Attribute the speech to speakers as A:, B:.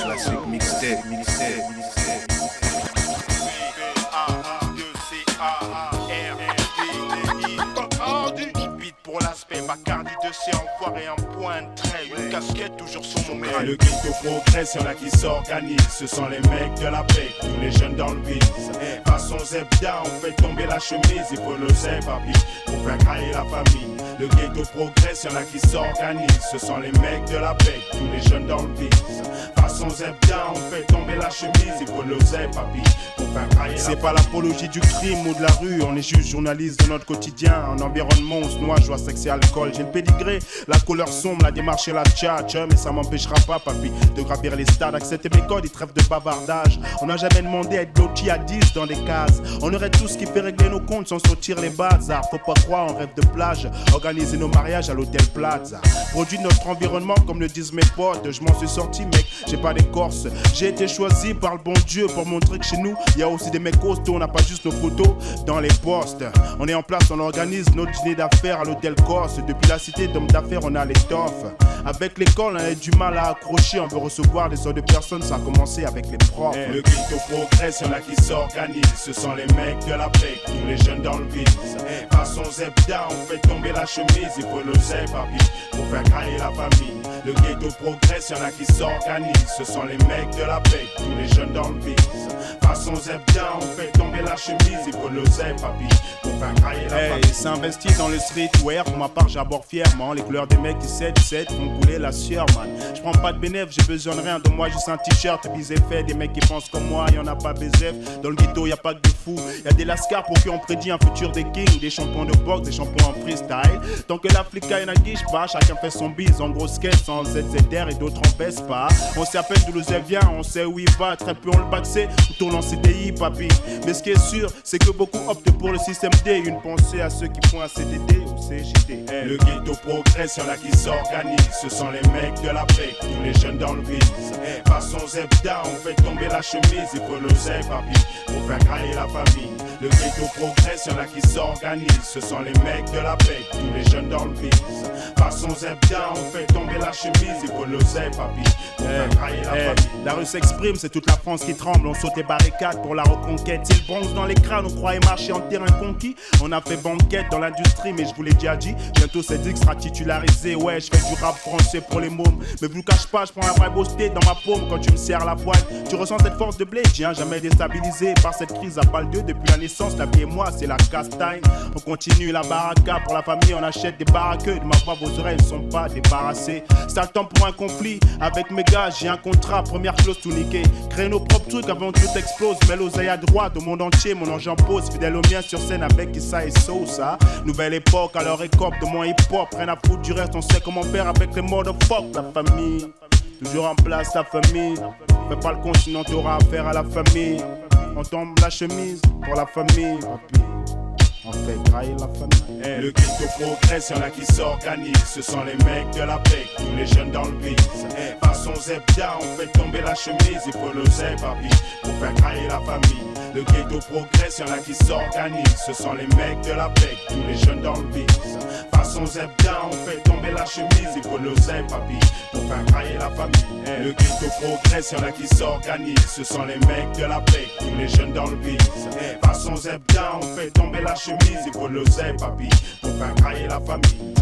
A: Classique mixtape.
B: Pour l'aspect, Bacardi de C enfoiré en point de trait, une casquette toujours sur mon crâne.
C: Le ghetto progresse, y'en a qui s'organisent. Ce sont les mecs de la paix, tous les jeunes dans le vide. Façon Zebda, on fait tomber la chemise. Il faut le zeb, papi, pour faire crailler la famille. Le ghetto progresse, y'en a qui s'organisent. Ce sont les mecs de la paix, tous les jeunes dans le vide. Façon Zebda, on fait tomber la chemise. Il faut le zeb, papi, pour faire crailler la famille.
B: C'est pas l'apologie du crime ou de la rue, on est juste journaliste de notre quotidien. En environnement, on se noie, joie, sexe et alcool. J'ai le pédigré, la couleur sombre, la démarche et la tchatch. Mais ça m'empêchera pas, papi, de gravir les stades. Accepter mes codes, ils trêvent de bavardage. On n'a jamais demandé à être blotti à 10 dans des cases. On aurait tout ce qui fait régler nos comptes sans sortir les bazars. Faut pas croire, on rêve de plage. Organiser nos mariages à l'hôtel Plaza. Produit notre environnement, comme le disent mes potes. Je m'en suis sorti, mec, j'ai pas d'écorce. J'ai été choisi par le bon Dieu pour montrer que chez nous, il y a aussi des mecs costauds. On n'a pas juste nos photos dans les postes. On est en place, on organise notre dîner d'affaires à l'hôtel Corse. Depuis la cité d'hommes d'affaires, on a l'étoffe. Avec l'école, on a du mal à accrocher. On veut recevoir des sortes de personnes, ça a commencé avec les profs.
C: Le ghetto progresse, y'en a qui s'organisent. Ce sont les mecs de la paix, tous les jeunes dans le vide. Façon Zebda, on fait tomber la chemise. Il faut le zeb, papi, pour faire crailler la famille. Le ghetto progresse, y'en a qui s'organisent. Ce sont les mecs de la paix, tous les jeunes dans le vide. Façon Zebda, on fait tomber la chemise. Il faut le zeb, papi, pour faire crailler la famille.
B: S'investit dans le streetwear, pour ma part j'aborde fièrement. Les couleurs des mecs qui 7-7 font couler la sueur, man. J'prends pas de bénéf, j'ai besoin de rien. De moi juste un t-shirt, bisé fait. Des mecs qui pensent comme moi, y'en a pas BZF. Dans le ghetto y'a pas que des fous. Y'a des lascars pour qui on prédit un futur des kings. Des champions de boxe, des champions en freestyle. Tant que l'Africa y'en a guiche pas, chacun fait son bise en grosse caisse, sans ZZR et d'autres en baisse pas. On sait à peine d'où le Z vient, on sait où il va. Très peu on le backsait, ou tourne en CDI, papi. Mais ce qui est sûr, c'est que beaucoup optent pour le système D. Une pensée à ceux qui font un CDD ou CGD.
C: Le ghetto progresse, y'en a qui s'organisent. Ce sont les mecs de la paix, tous les jeunes dans le vide. Façon Zebda, on fait tomber la chemise. Il faut le zeb, papi, pour faire crailler la famille. Le ghetto progresse, y'en a qui s'organisent. Ce sont les mecs de la paix, tous les jeunes dans le vide. Façon Zebda, on fait tomber la chemise. Il faut le zeb, papi, pour faire crailler la famille.
B: La rue s'exprime, c'est toute la France qui tremble. On saute les barricades pour la reconquête. C'est le bronze dans les crânes, on croyait marcher en terrain conquis. On a fait banquette dans l'industrie, mais je vous l'ai déjà dit. Bientôt cette X sera titularisé. Ouais, je fais du rap français pour les mômes. Mais vous le cache pas, je prends la vraie beauté dans ma paume. Quand tu me serres la poigne, tu ressens cette force de blé. Je viens jamais déstabilisé par cette crise à balle 2. Depuis la naissance, la vie et moi, c'est la castagne. On continue la baraka pour la famille, on achète des baraqueux. De ma voix, vos oreilles ne sont pas débarrassées. C'est le temps pour un conflit. Avec mes gars, j'ai un contrat, première clause tout niqué. Créer nos propres trucs avant que tout explose. Mets l'oseille à droite au monde entier, mon ange en pose. Fidèle au mien sur scène avec Issa et Sosa. Nouvelle époque, à leur écope de mon hip-hop. Rien à foutre du reste, on sait comment faire avec les motherfuck. La famille, toujours en place, la famille. Fais pas le con, sinon t'auras affaire à la famille. On tombe la chemise pour la famille, papi. On fait grailler la famille.
C: Le ghetto progresse, y'en a qui s'organisent. Ce sont les mecs de la paix, tous les jeunes dans le vide. Façon Zebda, on fait tomber la chemise. Il faut le zeb, papi, pour faire crailler la famille. Le ghetto progresse, y'en a qui s'organisent. Ce sont les mecs de la paix, tous les jeunes dans le vide. Façon Zebda, on fait tomber la chemise. Il faut le zeb, papi, pour faire crailler la famille. Le ghetto progresse, y'en a qui s'organisent. Ce sont les mecs de la paix, tous les jeunes dans le vide. Façon Zebda, on fait tomber la chemise. Il faut le zeb, papi, pour faire crailler la famille.